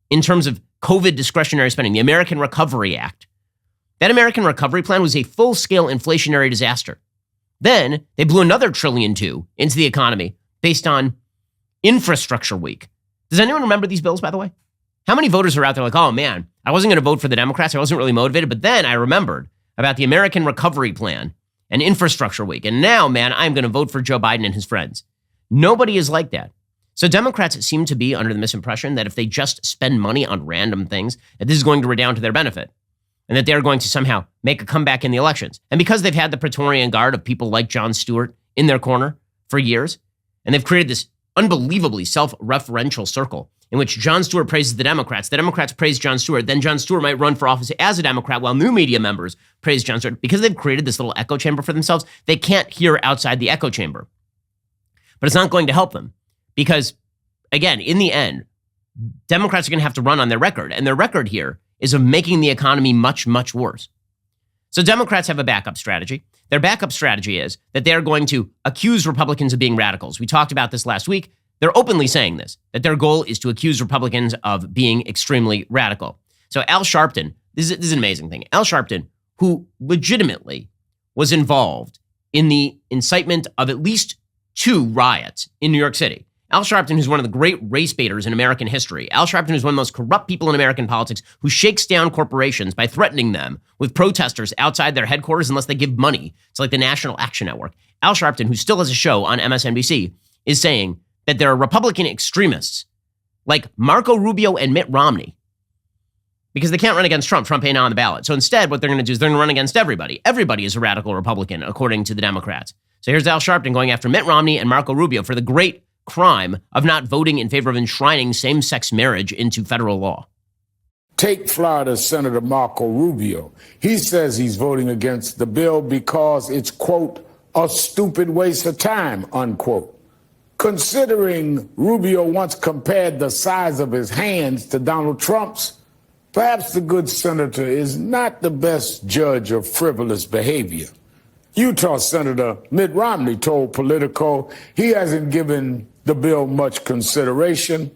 A: in terms of COVID discretionary spending, the American Recovery Act. That American Recovery Plan was a full-scale inflationary disaster. Then they blew another $1.2 trillion into the economy based on Infrastructure Week. Does anyone remember these bills, by the way? How many voters are out there like, oh man, I wasn't going to vote for the Democrats. I wasn't really motivated, but then I remembered about the American Recovery Plan and Infrastructure Week. And now, man, I'm going to vote for Joe Biden and his friends. Nobody is like that. So Democrats seem to be under the misimpression that if they just spend money on random things, that this is going to redound to their benefit and that they're going to somehow make a comeback in the elections. And because they've had the Praetorian Guard of people like Jon Stewart in their corner for years, and they've created this unbelievably self-referential circle in which Jon Stewart praises the Democrats praise Jon Stewart, then Jon Stewart might run for office as a Democrat while new media members praise Jon Stewart. Because they've created this little echo chamber for themselves, they can't hear outside the echo chamber. But it's not going to help them because, again, in the end, Democrats are going to have to run on their record, and their record here is of making the economy much, much worse. So Democrats have a backup strategy. Their backup strategy is that they're going to accuse Republicans of being radicals. We talked about this last week. They're openly saying this, that their goal is to accuse Republicans of being extremely radical. So Al Sharpton, this is an amazing thing. Al Sharpton, who legitimately was involved in the incitement of at least 2 riots in New York City. Al Sharpton, who's one of the great race baiters in American history. Al Sharpton is one of the most corrupt people in American politics who shakes down corporations by threatening them with protesters outside their headquarters unless they give money. It's like the National Action Network. Al Sharpton, who still has a show on MSNBC, is saying that there are Republican extremists like Marco Rubio and Mitt Romney because they can't run against Trump. Trump ain't on the ballot. So instead, what they're going to do is they're going to run against everybody. Everybody is a radical Republican, according to the Democrats. So here's Al Sharpton going after Mitt Romney and Marco Rubio for the great crime of not voting in favor of enshrining same-sex marriage into federal law.
L: Take Florida Senator Marco Rubio. He says he's voting against the bill because it's, quote, a stupid waste of time, unquote. Considering Rubio once compared the size of his hands to Donald Trump's, perhaps the good senator is not the best judge of frivolous behavior. Utah Senator Mitt Romney told Politico he hasn't given the bill much consideration.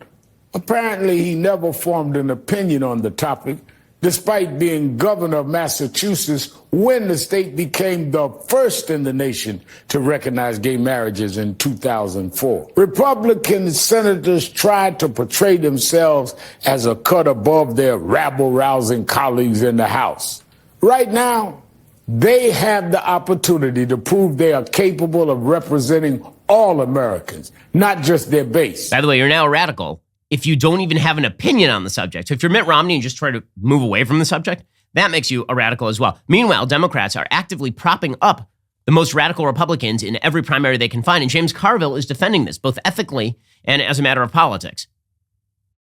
L: Apparently, he never formed an opinion on the topic, despite being governor of Massachusetts when the state became the first in the nation to recognize gay marriages in 2004. Republican senators tried to portray themselves as a cut above their rabble-rousing colleagues in the House. Right now, they have the opportunity to prove they are capable of representing all Americans, not just their base.
A: By the way, you're now a radical if you don't even have an opinion on the subject. So if you're Mitt Romney and just try to move away from the subject, that makes you a radical as well. Meanwhile, Democrats are actively propping up the most radical Republicans in every primary they can find. And James Carville is defending this, both ethically and as a matter of politics.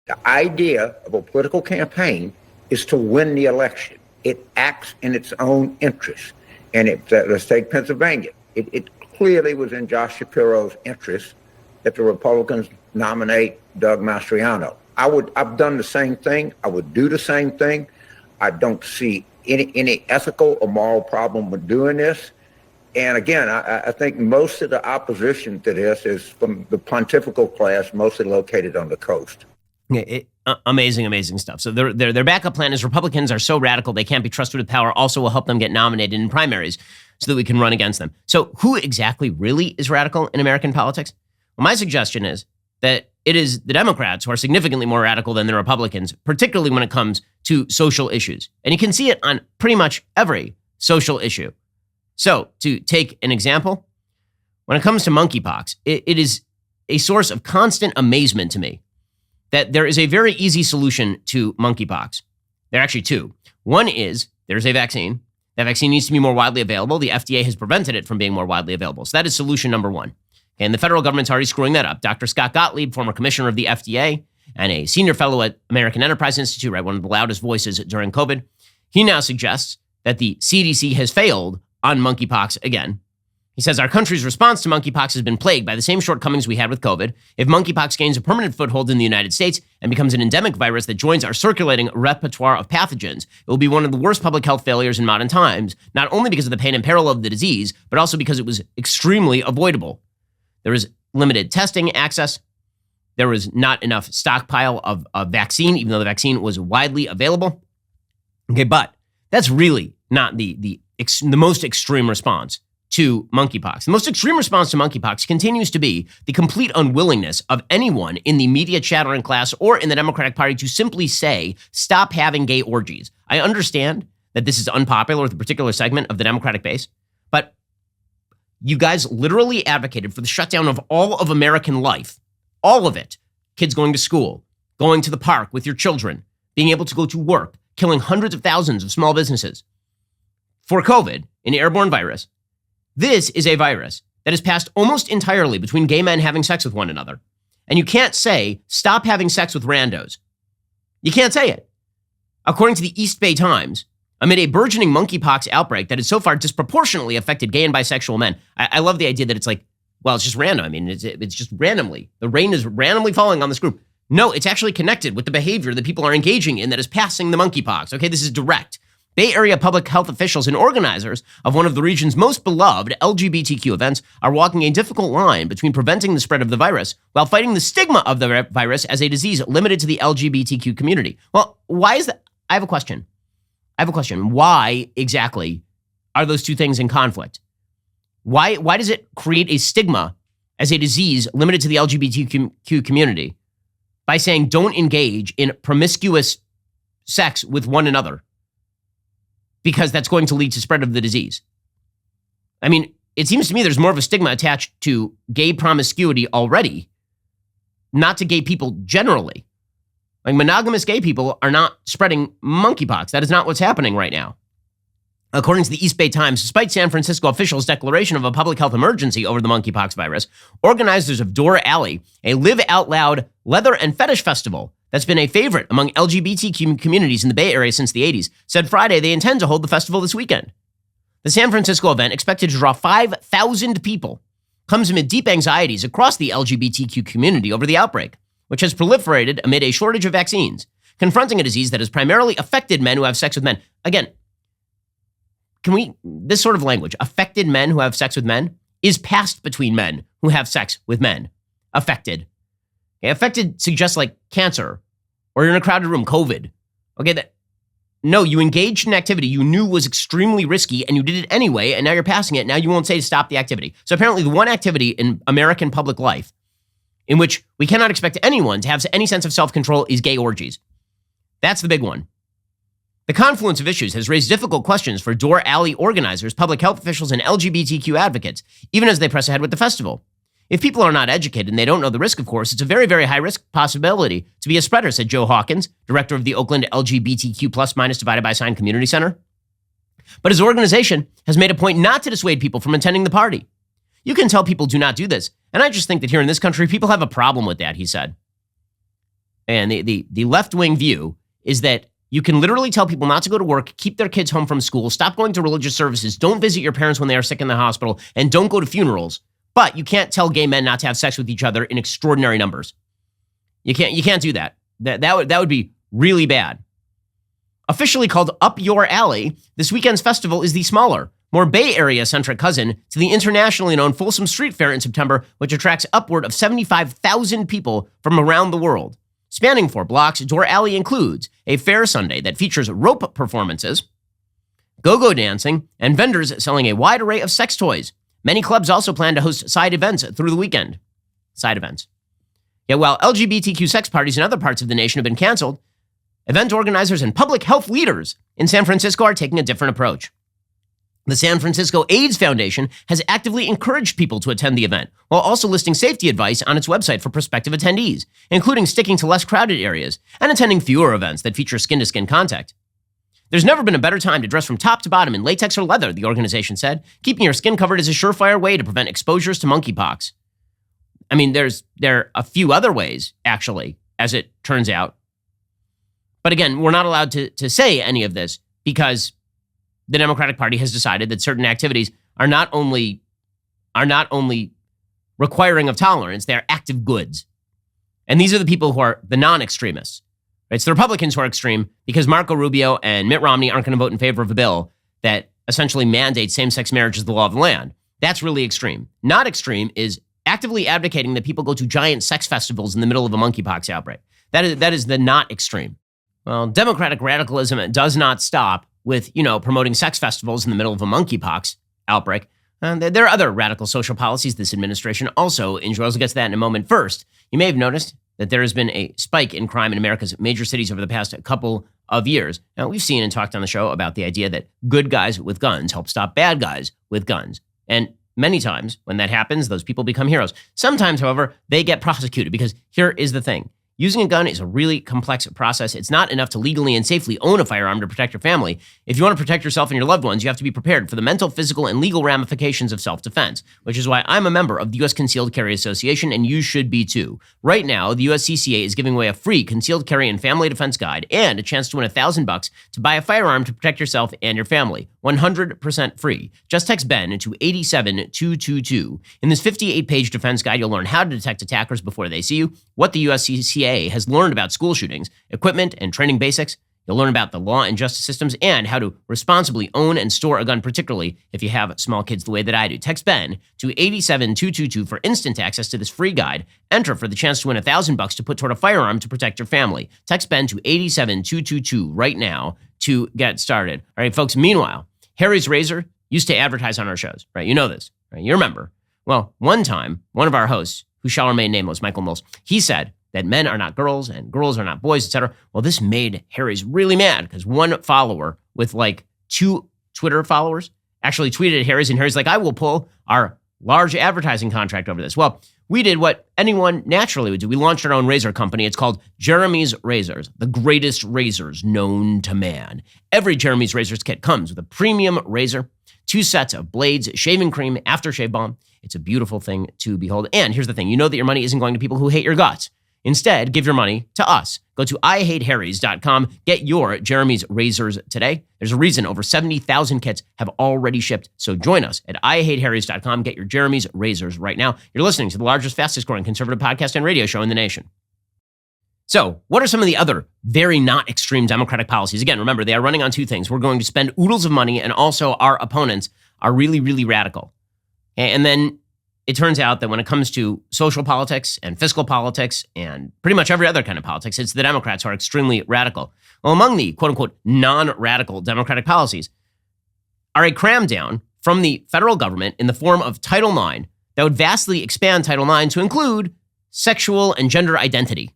M: The idea of a political campaign is to win the election. It acts in its own interest. And let's take Pennsylvania. It clearly was in Josh Shapiro's interest that the Republicans nominate Doug Mastriano. I've done the same thing. I would do the same thing. I don't see any ethical or moral problem with doing this. And again, I think most of the opposition to this is from the pontifical class, mostly located on the coast.
A: Amazing stuff. So their backup plan is Republicans are so radical they can't be trusted with power also will help them get nominated in primaries so that we can run against them. So who exactly really is radical in American politics? Well, my suggestion is that it is the Democrats who are significantly more radical than the Republicans, particularly when it comes to social issues. And you can see it on pretty much every social issue. So to take an example, when it comes to monkeypox, it is a source of constant amazement to me that there is a very easy solution to monkeypox. There are actually 2. One is there's a vaccine. That vaccine needs to be more widely available. The FDA has prevented it from being more widely available. So that is solution number 1. And the federal government's already screwing that up. Dr. Scott Gottlieb, former commissioner of the FDA and a senior fellow at American Enterprise Institute, right, one of the loudest voices during COVID, he now suggests that the CDC has failed on monkeypox again. He says, our country's response to monkeypox has been plagued by the same shortcomings we had with COVID. If monkeypox gains a permanent foothold in the United States and becomes an endemic virus that joins our circulating repertoire of pathogens, it will be one of the worst public health failures in modern times, not only because of the pain and peril of the disease, but also because it was extremely avoidable. There was limited testing access. There was not enough stockpile of vaccine, even though the vaccine was widely available. Okay, but that's really not the most extreme response to monkeypox. The most extreme response to monkeypox continues to be the complete unwillingness of anyone in the media chattering class or in the Democratic Party to simply say, stop having gay orgies. I understand that this is unpopular with a particular segment of the Democratic base, but you guys literally advocated for the shutdown of all of American life, all of it. Kids going to school, going to the park with your children, being able to go to work, killing hundreds of thousands of small businesses for COVID, an airborne virus. This is a virus that is passed almost entirely between gay men having sex with one another. And you can't say, stop having sex with randos. You can't say it. According to the East Bay Times, amid a burgeoning monkeypox outbreak that has so far disproportionately affected gay and bisexual men, I love the idea that it's like, well, it's just random. I mean, it's just randomly. The rain is randomly falling on this group. No, it's actually connected with the behavior that people are engaging in that is passing the monkeypox. Okay, this is direct. Bay Area public health officials and organizers of one of the region's most beloved LGBTQ events are walking a difficult line between preventing the spread of the virus while fighting the stigma of the virus as a disease limited to the LGBTQ community. Well, why is that? I have a question. Why exactly are those two things in conflict? Why does it create a stigma as a disease limited to the LGBTQ community by saying don't engage in promiscuous sex with one another? Because that's going to lead to spread of the disease. I mean, it seems to me there's more of a stigma attached to gay promiscuity already, not to gay people generally. Like monogamous gay people are not spreading monkeypox. That is not what's happening right now. According to the East Bay Times, despite San Francisco officials' declaration of a public health emergency over the monkeypox virus, organizers of Door Alley, a live out loud leather and fetish festival that's been a favorite among LGBTQ communities in the Bay Area since the 80s, said Friday they intend to hold the festival this weekend. The San Francisco event, expected to draw 5,000 people, comes amid deep anxieties across the LGBTQ community over the outbreak, which has proliferated amid a shortage of vaccines, confronting a disease that has primarily affected men who have sex with men. Again, this sort of language, affected men who have sex with men, is passed between men who have sex with men. Affected. Okay, affected suggests like cancer, or you're in a crowded room, COVID. Okay, no, you engaged in activity you knew was extremely risky and you did it anyway, and now you're passing it. Now you won't say to stop the activity. So apparently the one activity in American public life in which we cannot expect anyone to have any sense of self-control is gay orgies. That's the big one. The confluence of issues has raised difficult questions for Door Alley organizers, public health officials, and LGBTQ advocates, even as they press ahead with the festival. If people are not educated and they don't know the risk, of course, it's a very, very high risk possibility to be a spreader, said Joe Hawkins, director of the Oakland LGBTQ plus minus divided by sign community center. But his organization has made a point not to dissuade people from attending the party. You can tell people do not do this. And I just think that here in this country, people have a problem with that, he said. And the left-wing view is that you can literally tell people not to go to work, keep their kids home from school, stop going to religious services, don't visit your parents when they are sick in the hospital, and don't go to funerals. But you can't tell gay men not to have sex with each other in extraordinary numbers. You can't do that. That would be really bad. Officially called Up Your Alley, this weekend's festival is the smaller, more Bay Area-centric cousin to the internationally known Folsom Street Fair in September, which attracts upward of 75,000 people from around the world. Spanning 4 blocks, Door Alley includes a fair Sunday that features rope performances, go-go dancing, and vendors selling a wide array of sex toys. Many clubs also plan to host side events through the weekend. Side events. Yet while LGBTQ sex parties in other parts of the nation have been canceled, event organizers and public health leaders in San Francisco are taking a different approach. The San Francisco AIDS Foundation has actively encouraged people to attend the event, while also listing safety advice on its website for prospective attendees, including sticking to less crowded areas and attending fewer events that feature skin-to-skin contact. There's never been a better time to dress from top to bottom in latex or leather, the organization said. Keeping your skin covered is a surefire way to prevent exposures to monkeypox. I mean, there are a few other ways, actually, as it turns out. But again, we're not allowed to say any of this because the Democratic Party has decided that certain activities are not only are not only requiring of tolerance, they are active goods. And these are the people who are the non-extremists. It's the Republicans who are extreme because Marco Rubio and Mitt Romney aren't going to vote in favor of a bill that essentially mandates same-sex marriage as the law of the land. That's really extreme. Not extreme is actively advocating that people go to giant sex festivals in the middle of a monkeypox outbreak. That is the not extreme. Well, Democratic radicalism does not stop with, promoting sex festivals in the middle of a monkeypox outbreak. There are other radical social policies this administration also enjoys. We'll get to that in a moment. First, you may have noticed that there has been a spike in crime in America's major cities over the past couple of years. Now, we've seen and talked on the show about the idea that good guys with guns help stop bad guys with guns. And many times when that happens, those people become heroes. Sometimes, however, they get prosecuted because here is the thing. Using a gun is a really complex process. It's not enough to legally and safely own a firearm to protect your family. If you want to protect yourself and your loved ones, you have to be prepared for the mental, physical, and legal ramifications of self-defense, which is why I'm a member of the U.S. Concealed Carry Association, and you should be too. Right now, the USCCA is giving away a free concealed carry and family defense guide and a chance to win $1,000 to buy a firearm to protect yourself and your family. 100% free. Just text Ben to 87222. In this 58-page defense guide, you'll learn how to detect attackers before they see you, what the USCCA has learned about school shootings, equipment and training basics. You'll learn about the law and justice systems and how to responsibly own and store a gun, particularly if you have small kids the way that I do. Text Ben to 87222 for instant access to this free guide. Enter for the chance to win $1,000 to put toward a firearm to protect your family. Text Ben to 87222 right now to get started. All right, folks. Meanwhile, Harry's Razor used to advertise on our shows, right? You know this, right? You remember. Well, one time, one of our hosts, who shall remain nameless, Michael Mills, he said that men are not girls and girls are not boys, etc. Well, this made Harry's really mad because one follower with like 2 Twitter followers actually tweeted at Harry's, and Harry's like, I will pull our large advertising contract over this. Well, we did what anyone naturally would do. We launched our own razor company. It's called Jeremy's Razors, the greatest razors known to man. Every Jeremy's Razors kit comes with a premium razor, 2 sets of blades, shaving cream, aftershave balm. It's a beautiful thing to behold. And here's the thing. You know that your money isn't going to people who hate your guts. Instead, give your money to us. Go to IHateHarrys.com. Get your Jeremy's Razors today. There's a reason over 70,000 kits have already shipped. So join us at IHateHarrys.com. Get your Jeremy's Razors right now. You're listening to the largest, fastest growing conservative podcast and radio show in the nation. So what are some of the other very not extreme Democratic policies? Again, remember, they are running on 2 things. We're going to spend oodles of money, and also our opponents are really, really radical. And then it turns out that when it comes to social politics and fiscal politics and pretty much every other kind of politics, it's the Democrats who are extremely radical. Well, among the quote-unquote non-radical Democratic policies are a cram down from the federal government in the form of Title IX that would vastly expand Title IX to include sexual and gender identity.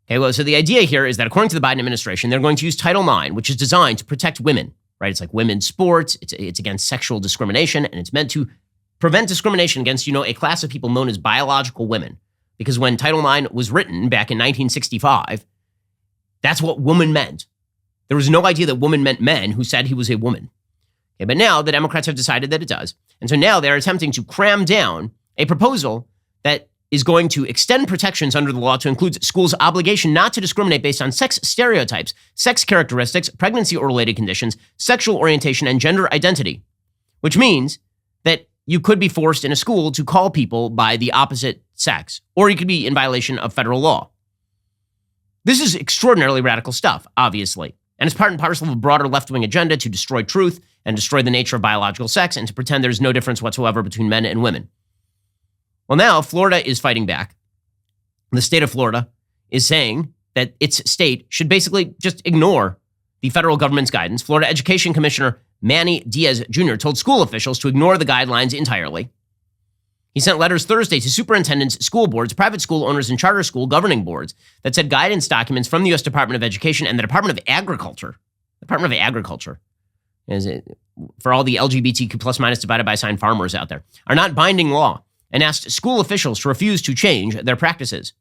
A: Okay, well, so the idea here is that according to the Biden administration, they're going to use Title IX, which is designed to protect women, right? It's like women's sports, it's against sexual discrimination, and it's meant to prevent discrimination against, a class of people known as biological women. Because when Title IX was written back in 1965, that's what woman meant. There was no idea that woman meant men who said he was a woman. Okay, but now the Democrats have decided that it does. And so now they're attempting to cram down a proposal that is going to extend protections under the law to include schools' obligation not to discriminate based on sex stereotypes, sex characteristics, pregnancy or related conditions, sexual orientation, and gender identity, which means that you could be forced in a school to call people by the opposite sex, or you could be in violation of federal law. This is extraordinarily radical stuff, obviously, and it's part and parcel of a broader left-wing agenda to destroy truth and destroy the nature of biological sex and to pretend there's no difference whatsoever between men and women. Well, now Florida is fighting back. The state of Florida is saying that its state should basically just ignore the federal government's guidance. Florida Education Commissioner Manny Diaz Jr. told school officials to ignore the guidelines entirely. He sent letters Thursday to superintendents, school boards, private school owners, and charter school governing boards that said guidance documents from the U.S. Department of Education and the Department of Agriculture. Department of Agriculture, is it, for all the LGBTQ plus minus divided by sign farmers out there, are not binding law, and asked school officials to refuse to change their practices.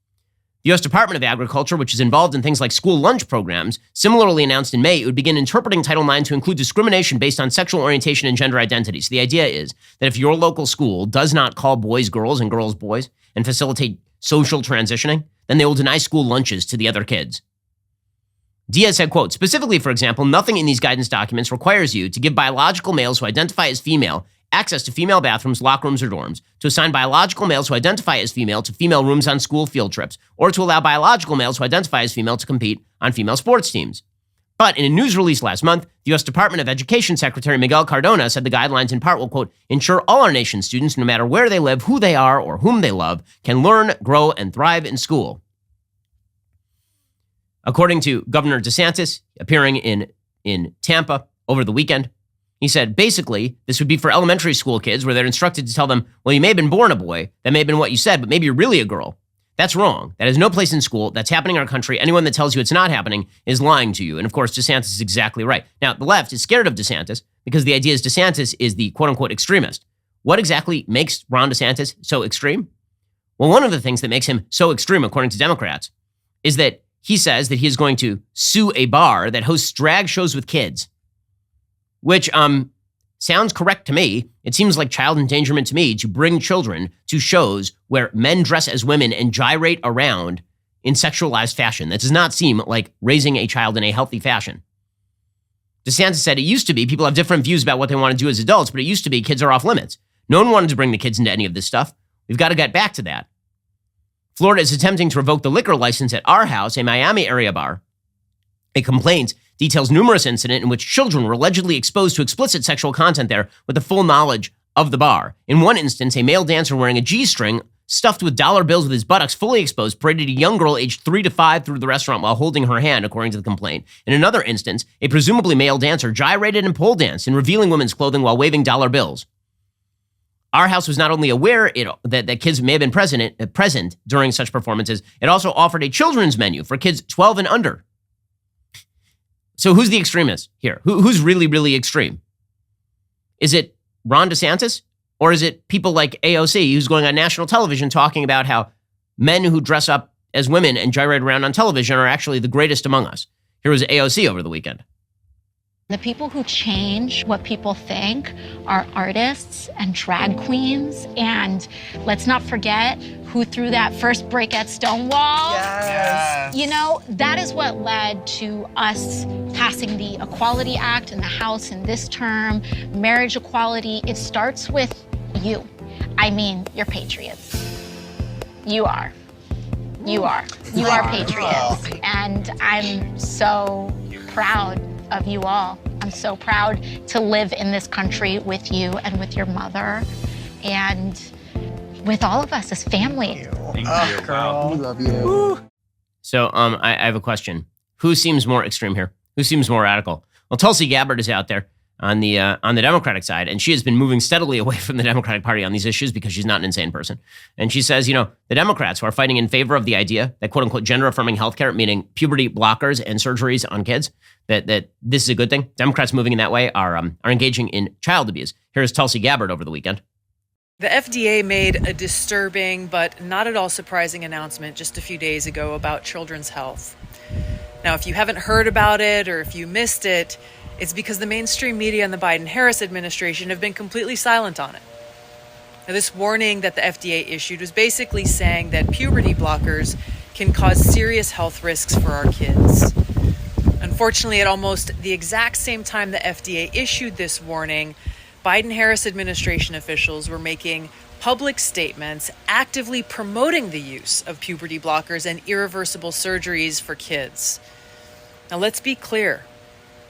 A: The U.S. Department of Agriculture, which is involved in things like school lunch programs, similarly announced in May it would begin interpreting Title IX to include discrimination based on sexual orientation and gender identity. So the idea is that if your local school does not call boys girls and girls boys and facilitate social transitioning, then they will deny school lunches to the other kids. Diaz said, quote, specifically, for example, nothing in these guidance documents requires you to give biological males who identify as female access to female bathrooms, locker rooms, or dorms, to assign biological males who identify as female to female rooms on school field trips, or to allow biological males who identify as female to compete on female sports teams. But in a news release last month, the U.S. Department of Education Secretary Miguel Cardona said the guidelines in part will, quote, ensure all our nation's students, no matter where they live, who they are, or whom they love, can learn, grow, and thrive in school. According to Governor DeSantis, appearing in Tampa over the weekend, he said, basically, this would be for elementary school kids where they're instructed to tell them, well, you may have been born a boy, that may have been what you said, but maybe you're really a girl. That's wrong. That has no place in school. That's happening in our country. Anyone that tells you it's not happening is lying to you. And of course, DeSantis is exactly right. Now, the left is scared of DeSantis because the idea is DeSantis is the quote-unquote extremist. What exactly makes Ron DeSantis so extreme? Well, one of the things that makes him so extreme, according to Democrats, is that he says that he is going to sue a bar that hosts drag shows with kids, which sounds correct to me. It seems like child endangerment to me to bring children to shows where men dress as women and gyrate around in sexualized fashion. That does not seem like raising a child in a healthy fashion. DeSantis said it used to be people have different views about what they want to do as adults, but it used to be kids are off limits. No one wanted to bring the kids into any of this stuff. We've got to get back to that. Florida is attempting to revoke the liquor license at Our House, a Miami area bar. A complaint details numerous incidents in which children were allegedly exposed to explicit sexual content there with the full knowledge of the bar. In one instance, a male dancer wearing a G-string stuffed with dollar bills with his buttocks fully exposed paraded a young girl aged 3 to 5 through the restaurant while holding her hand, according to the complaint. In another instance, a presumably male dancer gyrated and pole danced in revealing women's clothing while waving dollar bills. Our House was not only aware that kids may have been present during such performances, it also offered a children's menu for kids 12 and under. So who's the extremist here? Who's really, really extreme? Is it Ron DeSantis? Or is it people like AOC who's going on national television talking about how men who dress up as women and gyrate around on television are actually the greatest among us? Here was AOC over the weekend.
N: The people who change what people think are artists and drag queens. And let's not forget who threw that first brick at Stonewall.
O: Yes.
N: You know, that is what led to us passing the Equality Act in the House in this term, marriage equality. It starts with you. I mean, you're patriots. You are. You are. You are patriots. And I'm so proud of you all. I'm so proud to live in this country with you and with your mother and with all of us as family.
O: Thank you. Girl.
M: We love you.
A: So I have a question. Who seems more extreme here? Who seems more radical? Well, Tulsi Gabbard is out there on the Democratic side, and she has been moving steadily away from the Democratic Party on these issues because she's not an insane person. And she says, the Democrats who are fighting in favor of the idea that quote-unquote gender-affirming healthcare, meaning puberty blockers and surgeries on kids, that this is a good thing. Democrats moving in that way are engaging in child abuse. Here's Tulsi Gabbard over the weekend.
P: The FDA made a disturbing but not at all surprising announcement just a few days ago about children's health. Now, if you haven't heard about it or if you missed it, it's because the mainstream media and the Biden-Harris administration have been completely silent on it. Now, this warning that the FDA issued was basically saying that puberty blockers can cause serious health risks for our kids. Unfortunately, at almost the exact same time the FDA issued this warning, Biden-Harris administration officials were making public statements actively promoting the use of puberty blockers and irreversible surgeries for kids. Now, let's be clear.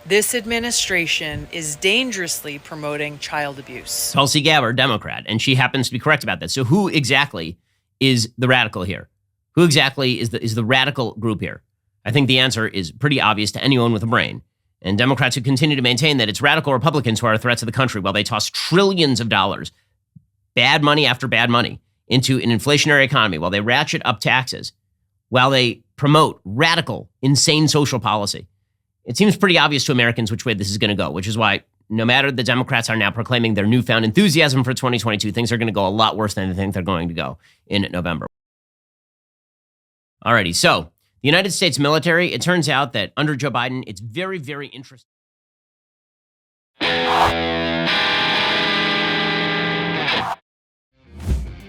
P: This administration is dangerously promoting child abuse.
A: Tulsi Gabbard, Democrat, and she happens to be correct about that. So who exactly is the radical here? Who exactly is the radical group here? I think the answer is pretty obvious to anyone with a brain. And Democrats who continue to maintain that it's radical Republicans who are a threat to the country while they toss trillions of dollars, bad money after bad money, into an inflationary economy, while they ratchet up taxes, while they promote radical, insane social policy. It seems pretty obvious to Americans which way this is going to go, which is why no matter the Democrats are now proclaiming their newfound enthusiasm for 2022, things are going to go a lot worse than they think they're going to go in November. Alrighty, so the United States military, it turns out that under Joe Biden, it's very, very interesting.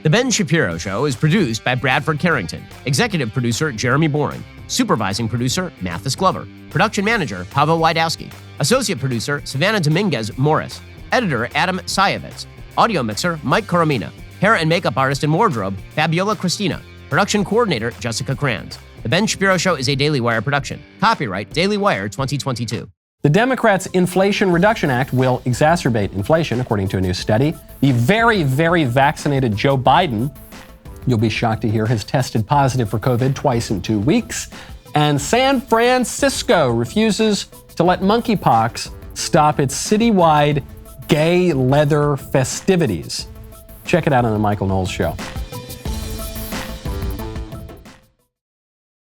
A: The Ben Shapiro Show is produced by Bradford Carrington, executive producer Jeremy Boring, supervising producer Mathis Glover, production manager Pavel Wydowski, associate producer Savannah Dominguez Morris, editor Adam Sayevitz, Audio mixer, Mike Coromina. Hair and makeup artist and wardrobe, Fabiola Cristina. Production coordinator, Jessica Kranz. The Ben Shapiro Show is a Daily Wire production. Copyright Daily Wire 2022.
Q: The Democrats' Inflation Reduction Act will exacerbate inflation, according to a new study. The very, very vaccinated Joe Biden, you'll be shocked to hear, has tested positive for COVID twice in 2 weeks. And San Francisco refuses to let monkeypox stop its citywide gay leather festivities. Check it out on The Michael Knowles Show.